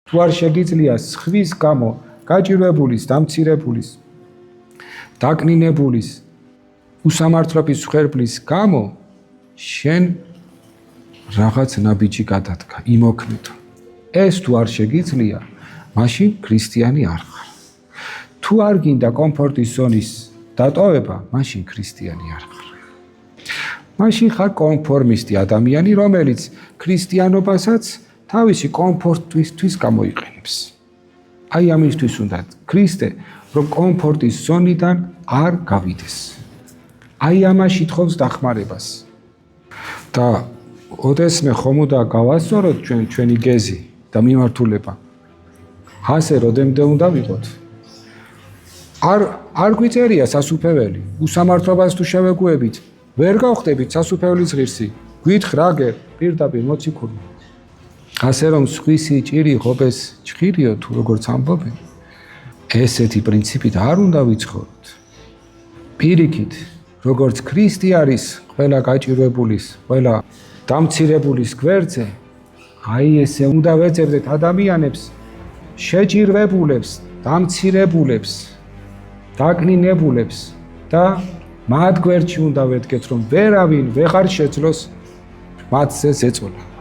თუ არ შეგიძლია სხვის გამო გაჭირვებულის, დამცირებულის, დაკნინებულის, უსამართლობის ხერბლის გამო შენ რაღაც ნაბიჯი გადადგა, იმოქმედო. ეს თუ არ შეგიძლია, მაშინ ქრისტიანი არ ხარ. თუ არ გინდა კომფორტის ზონის დატოვება, მაშინ ქრისტიანი არ ხარ. მაშინ ხარ კონფორმისტი ადამიანი, რომელიც ქრისტიანობასაც თავისი კომფორტისთვის გამოიყენებს. აი ამისთვის უნდა ქრისტე, რომ კომფორტის ზონიდან არ გავიდეს. აი ამაში თხოვს დახმარებას. და ოდესმე ხომ უნდა გავასწოროთ ჩვენი გეზი და მიმართულება. ასე როდემდე უნდა ვიყოთ. არ გვიწერია სასუფეველი, უსამართლობას თუ შევეგუებით, ვერ გავხდებით სასუფეველის ღირსი, გვითხრაგერ პირდაპირ მოციქული. ასე რომ სხვისი ჭირი ღობეს ჭხირიო თუ როგორც ამბობენ, ესეთი პრინციპით არ უნდა ვიცხოვროთ. პირიქით, როგორც ქრისტე არის ყველა გაჭირვებულის, ყველა დამცირებულის გვერდზე, აი ესე უნდა ვეძებდეთ ადამიანებს, შეჭირვებულებს, დამცირებულებს, დაკნინებულებს და მათ გვერდში უნდა ვედგეთ, რომ ვერავინ ვეღარ შეძლოს მათზე ზეწოლა.